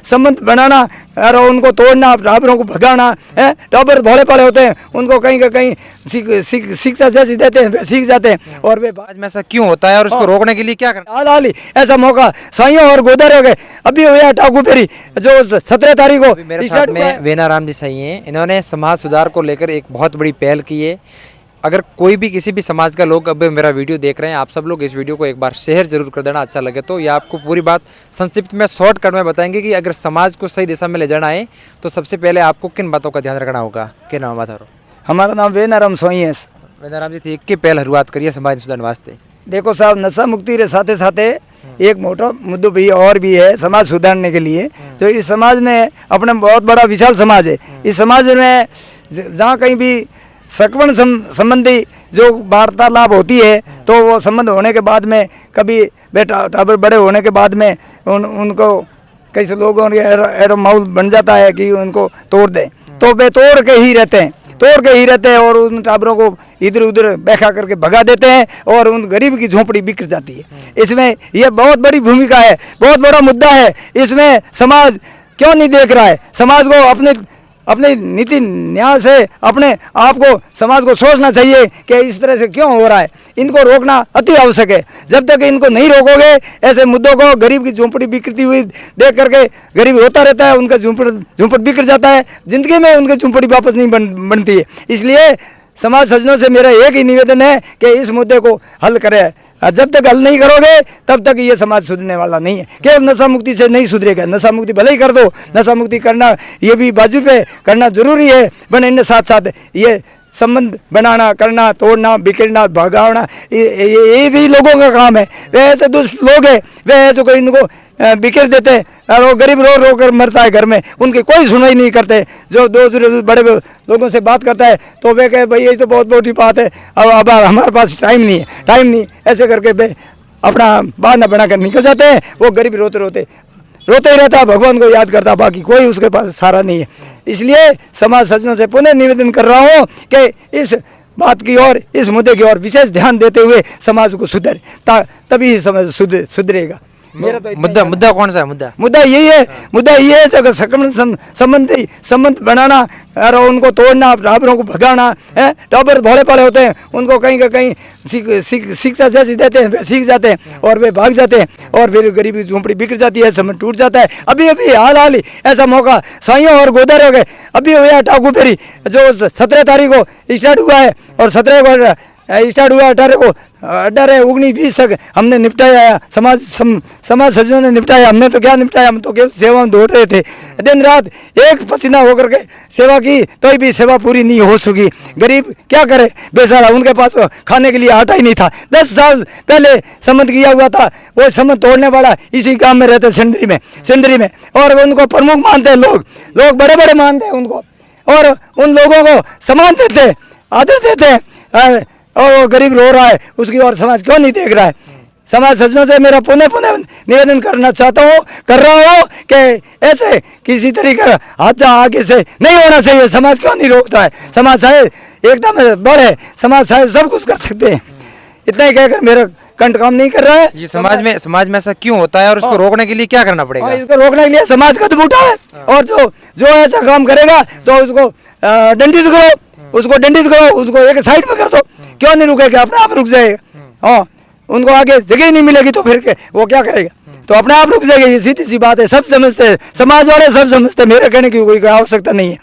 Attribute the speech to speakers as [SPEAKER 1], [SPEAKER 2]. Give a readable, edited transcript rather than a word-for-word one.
[SPEAKER 1] संबंध बनाना और उनको तोड़ना, टाबरों को भगाना है। टाबर भोले भाले होते हैं, उनको कहीं का कहीं शिक्षा जैसी देते हैं, सीख जाते हैं। और वे
[SPEAKER 2] आज में ऐसा क्यों होता है और उसको रोकने के लिए क्या करना?
[SPEAKER 1] हाल हाल ही ऐसा मौका साइयों और गोदर हो गए। अभी हुआ टाकू फेरी जो 17 तारीख को
[SPEAKER 2] मेरे साथ में वेनाराम जी सही हैं। इन्होंने समाज सुधार को लेकर एक बहुत बड़ी पहल की है। अगर कोई भी किसी भी समाज का लोग अब मेरा वीडियो देख रहे हैं, आप सब लोग इस वीडियो को एक बार शेयर जरूर कर देना, अच्छा लगे तो। ये आपको पूरी बात संक्षिप्त में शॉर्टकट में बताएंगे कि अगर समाज को सही दिशा में ले जाना है तो सबसे पहले आपको किन बातों का ध्यान रखना होगा। क्या नाम बता रहा?
[SPEAKER 1] हमारा नाम वेनाराम सोई है।
[SPEAKER 2] वेनाराम जी थी एक की पहल शुरुआत करिए समाज सुधार वास्ते।
[SPEAKER 1] देखो साहब, नशा मुक्ति रे साथे साथे एक मोटा मुद्दों भी और भी है समाज सुधारने के लिए। तो इस समाज में अपना बहुत बड़ा विशाल समाज है। इस समाज में जहाँ कहीं भी सकवन संबंधी जो वार्तालाप होती है तो वो संबंध होने के बाद में कभी बेटा टाबर बड़े होने के बाद में उनको कैसे लोगों के ऐसा माहौल बन जाता है कि उनको तोड़ दें, तो वे तोड़ के ही रहते हैं और उन टाबरों को इधर उधर बैठा करके भगा देते हैं और उन गरीब की झोंपड़ी बिखर जाती है। इसमें यह बहुत बड़ी भूमिका है, बहुत बड़ा मुद्दा है। इसमें समाज क्यों नहीं देख रहा है? समाज को अपने नीति न्याय से अपने आप को समाज को सोचना चाहिए कि इस तरह से क्यों हो रहा है। इनको रोकना अति आवश्यक है। जब तक इनको नहीं रोकोगे, ऐसे मुद्दों को, गरीब की झोंपड़ी बिखरती हुई देख करके गरीब होता रहता है, उनका झोंपड़ बिखर जाता है, जिंदगी में उनकी झोंपड़ी वापस नहीं बनती है। इसलिए समाज सज्जनों से मेरा एक ही निवेदन है कि इस मुद्दे को हल करें। जब तक हल नहीं करोगे तब तक ये समाज सुधरने वाला नहीं है। केवल नशा मुक्ति से नहीं सुधरेगा। नशा मुक्ति भले ही कर दो, नशा मुक्ति करना ये भी बाजू पे करना जरूरी है, पर इनके साथ साथ ये संबंध बनाना, करना, तोड़ना, बिखरना, भगाना ये भी लोगों का काम है। वे ऐसे दुष्ट लोग हैं, वे ऐसे कोई इनको बिखेर देते हैं और वो गरीब रो रो कर मरता है घर में, उनकी कोई सुनवाई नहीं करते। जो दो बड़े लोगों से बात करता है तो वे कहे भाई ये तो बहुत बड़ी बात है, अब हमारे पास टाइम नहीं, ऐसे करके वे अपना बहाना बना कर निकल जाते हैं। वो गरीब रोते ही रहता, भगवान को याद करता, बाकी कोई उसके पास सहारा नहीं है। इसलिए समाज सज्जनों से पुनः निवेदन कर रहा हूँ कि इस बात की ओर, इस मुद्दे की ओर विशेष ध्यान देते हुए समाज को सुधरे, तभी समाज सुधरेगा। मेरा तो
[SPEAKER 2] मुद्दा कौन सा है?
[SPEAKER 1] मुद्दा यही है अगर संबंध बनाना और उनको तोड़ना, टाबरों को भगाना है। टाबर भोले भाले होते हैं, उनको कहीं का कहीं शिक्षा जैसी देते हैं, सीख जाते हैं और वे भाग जाते हैं और फिर गरीब की झोंपड़ी बिखर जाती है, संबंध टूट जाता है। अभी हाल ही ऐसा मौका साइयों और गोदर हो गए। अभी हुआ टाकू फेरी जो 17 तारीख को स्टार्ट हुआ है और 17 को स्टार्ट हुआ, 18 19 20 तक हमने निपटाया। समाज सज्जनों ने निपटाया। हमने तो क्या निपटाया, हम तो केवल सेवा में दौड़ रहे थे। दिन रात एक पसीना होकर के सेवा की तो भी सेवा पूरी नहीं हो सकी। गरीब क्या करे बेचारा, उनके पास खाने के लिए आटा ही नहीं था। 10 साल पहले संबंध किया हुआ था, वो संबंध तोड़ने वाला इसी काम में रहते सिंदरी में और उनको प्रमुख मानते हैं लोग बड़े मानते हैं उनको और उन लोगों को सम्मान देते, आदर देते हैं और वो गरीब रो रहा है, उसकी और समाज क्यों नहीं देख रहा है। समाज सज्जनों से मेरा पुनः निवेदन कर रहा हूँ कि ऐसे किसी तरीके हादसा आगे से नहीं होना चाहिए। समाज क्यों नहीं रोकता है? समाज शायद एकदम बड़े, समाज शायद सब कुछ कर सकते हैं। इतना ही कहकर मेरा कंठ काम नहीं कर रहा है।
[SPEAKER 2] ये समाज में ऐसा क्यों होता है और उसको रोकने के लिए क्या करना पड़ेगा?
[SPEAKER 1] इसको रोकने के लिए समाज कदम उठाए और जो ऐसा काम करेगा तो उसको दंडित करो, उसको एक साइड में कर दो। क्यों नहीं रुकेगा? अपने आप रुक जाएगा। हाँ, उनको आगे जगह नहीं मिलेगी तो फिर वो क्या करेगा? तो अपने आप रुक जाएगा। ये सीधी सी बात है, सब समझते हैं, समाज वाले सब समझते हैं। मेरे कहने की कोई आवश्यकता नहीं है।